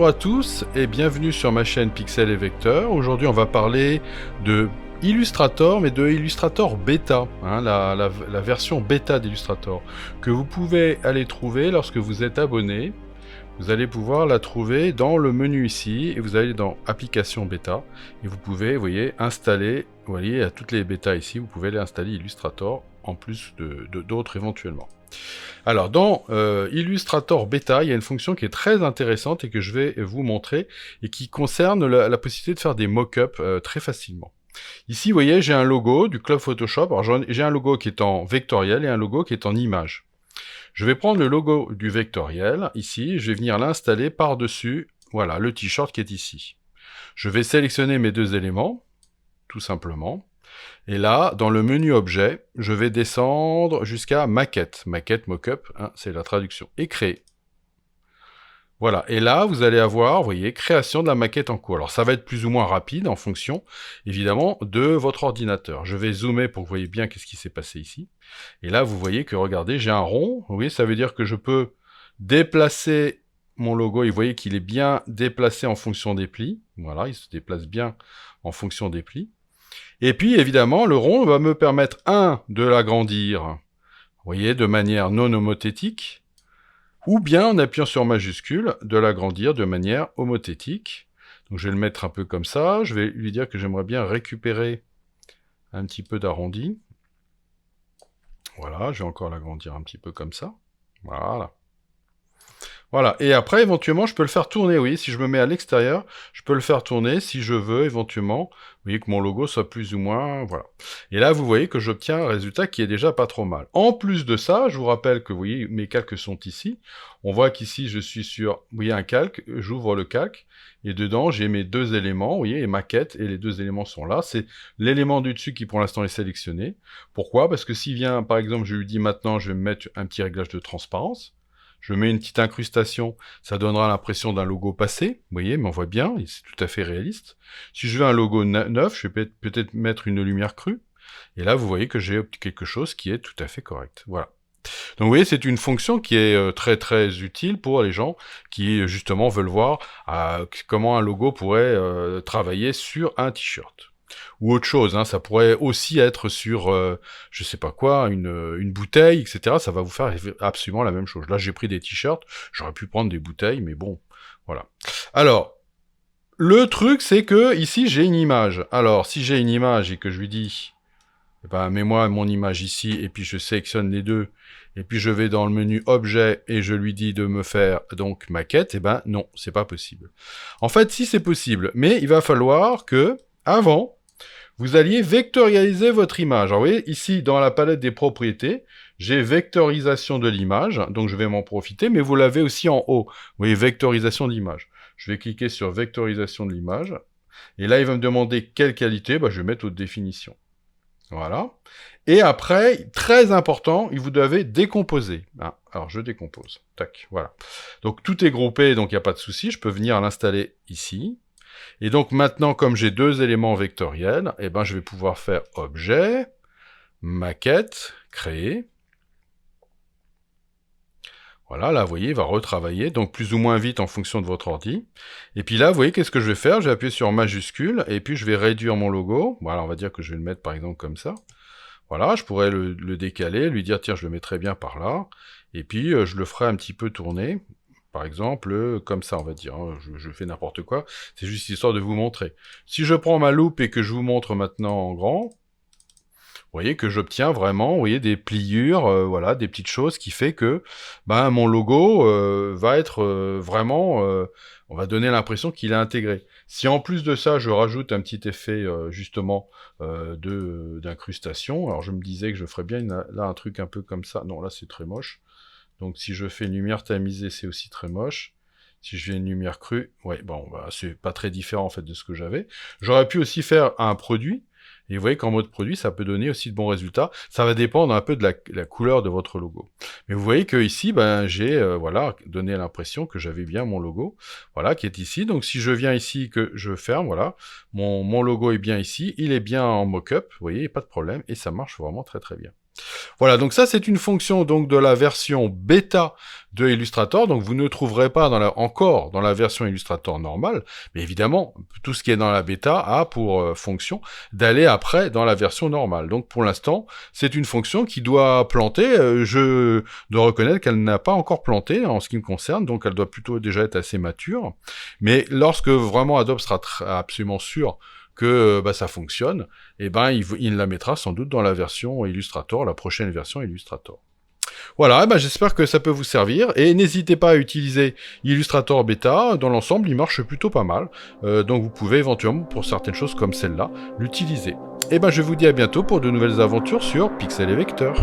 Bonjour à tous et bienvenue sur ma chaîne Pixel et Vecteur. Aujourd'hui on va parler de Illustrator, mais de Illustrator Beta, la version bêta d'Illustrator, que vous pouvez aller trouver lorsque vous êtes abonné. Vous allez pouvoir la trouver dans le menu ici, et vous allez dans Applications Bêta, et vous pouvez, vous voyez, installer, vous voyez, à toutes les bêtas ici, vous pouvez aller installer Illustrator, en plus d'autres éventuellement. Alors, dans Illustrator Beta, il y a une fonction qui est très intéressante et que je vais vous montrer, et qui concerne la possibilité de faire des mock-ups très facilement. Ici, vous voyez, j'ai un logo du Club Photoshop. Alors, j'ai un logo qui est en vectoriel et un logo qui est en image. Je vais prendre le logo du vectoriel, ici, je vais venir l'installer par-dessus, voilà, le t-shirt qui est ici. Je vais sélectionner mes deux éléments, tout simplement, et là, dans le menu objet, je vais descendre jusqu'à maquette, maquette, mockup, c'est la traduction, et créer. Voilà, et là, vous allez avoir, vous voyez, création de la maquette en cours. Alors, ça va être plus ou moins rapide en fonction, évidemment, de votre ordinateur. Je vais zoomer pour que vous voyez bien qu'est-ce qui s'est passé ici. Et là, vous voyez que, regardez, j'ai un rond. Vous voyez, ça veut dire que je peux déplacer mon logo. Et vous voyez qu'il est bien déplacé en fonction des plis. Voilà, il se déplace bien en fonction des plis. Et puis, évidemment, le rond va me permettre, de l'agrandir, vous voyez, de manière non homothétique, ou bien en appuyant sur majuscule, de l'agrandir de manière homothétique. Donc je vais le mettre un peu comme ça, je vais lui dire que j'aimerais bien récupérer un petit peu d'arrondi. Voilà, je vais encore l'agrandir un petit peu comme ça. Voilà. Voilà, et après, éventuellement, je peux le faire tourner, oui, si je me mets à l'extérieur, je peux le faire tourner si je veux, éventuellement, vous voyez que mon logo soit plus ou moins, voilà. Et là, vous voyez que j'obtiens un résultat qui est déjà pas trop mal. En plus de ça, je vous rappelle que, vous voyez, mes calques sont ici. On voit qu'ici, je suis sur, vous voyez, un calque, j'ouvre le calque, et dedans, j'ai mes deux éléments, vous voyez, et maquette, et les deux éléments sont là. C'est l'élément du dessus qui, pour l'instant, est sélectionné. Pourquoi? Parce que s'il vient, par exemple, je lui dis maintenant, je vais me mettre un petit réglage de transparence. Je mets une petite incrustation, ça donnera l'impression d'un logo passé, vous voyez, mais on voit bien, c'est tout à fait réaliste. Si je veux un logo neuf, je vais peut-être mettre une lumière crue, et là vous voyez que j'ai quelque chose qui est tout à fait correct. Voilà. Donc vous voyez, c'est une fonction qui est très très utile pour les gens qui justement veulent voir comment un logo pourrait travailler sur un t-shirt. Ou autre chose, ça pourrait aussi être sur, je sais pas quoi, une bouteille, etc. Ça va vous faire absolument la même chose. Là, j'ai pris des t-shirts, j'aurais pu prendre des bouteilles, mais bon, voilà. Alors, le truc, c'est que ici, j'ai une image. Alors, si j'ai une image et que je lui dis, eh ben, mets-moi mon image ici, et puis je sélectionne les deux, et puis je vais dans le menu objet, et je lui dis de me faire, donc, maquette, eh ben, non, c'est pas possible. En fait, si c'est possible, mais il va falloir que, avant, vous alliez vectorialiser votre image. Alors, vous voyez, ici, dans la palette des propriétés, j'ai vectorisation de l'image, donc je vais m'en profiter, mais vous l'avez aussi en haut. Vous voyez, vectorisation de l'image. Je vais cliquer sur vectorisation de l'image, et là, il va me demander quelle qualité, je vais mettre haute définition. Voilà. Et après, très important, vous devez décomposer. Alors, je décompose. Tac, voilà. Donc, tout est groupé, donc il n'y a pas de souci. Je peux venir l'installer ici. Et donc maintenant, comme j'ai deux éléments vectoriels, je vais pouvoir faire objet, maquette, créer. Voilà, là, vous voyez, il va retravailler, donc plus ou moins vite en fonction de votre ordi. Et puis là, vous voyez, qu'est-ce que je vais faire? Je vais appuyer sur majuscule, et puis je vais réduire mon logo. Voilà, on va dire que je vais le mettre par exemple comme ça. Voilà, je pourrais le décaler, lui dire, tiens, je le mettrai bien par là. Et puis, je le ferai un petit peu tourner. Par exemple, comme ça, on va dire, je fais n'importe quoi, c'est juste histoire de vous montrer. Si je prends ma loupe et que je vous montre maintenant en grand, vous voyez que j'obtiens vraiment, vous voyez, des pliures, voilà, des petites choses qui fait que mon logo va être vraiment, on va donner l'impression qu'il est intégré. Si en plus de ça, je rajoute un petit effet justement d'incrustation, alors je me disais que je ferais bien là un truc un peu comme ça, non, là c'est très moche. Donc si je fais une lumière tamisée, c'est aussi très moche. Si je fais une lumière crue, ouais, c'est pas très différent en fait de ce que j'avais. J'aurais pu aussi faire un produit, et vous voyez qu'en mode produit, ça peut donner aussi de bons résultats. Ça va dépendre un peu de la couleur de votre logo. Mais vous voyez que ici, j'ai voilà, donné l'impression que j'avais bien mon logo, voilà, qui est ici. Donc si je viens ici, que je ferme, voilà, mon logo est bien ici, il est bien en mock-up, vous voyez, pas de problème, et ça marche vraiment très très bien. Voilà, donc ça c'est une fonction donc de la version bêta de Illustrator, donc vous ne trouverez pas encore dans la version Illustrator normale, mais évidemment, tout ce qui est dans la bêta a pour fonction d'aller après dans la version normale. Donc pour l'instant, c'est une fonction qui doit planter, je dois reconnaître qu'elle n'a pas encore planté en ce qui me concerne, donc elle doit plutôt déjà être assez mature, mais lorsque vraiment Adobe sera absolument sûr que ça fonctionne, et il la mettra sans doute dans la version Illustrator, la prochaine version Illustrator. Voilà, j'espère que ça peut vous servir, et n'hésitez pas à utiliser Illustrator Beta, dans l'ensemble il marche plutôt pas mal, donc vous pouvez éventuellement, pour certaines choses comme celle-là, l'utiliser. Et je vous dis à bientôt pour de nouvelles aventures sur Pixel et Vecteur.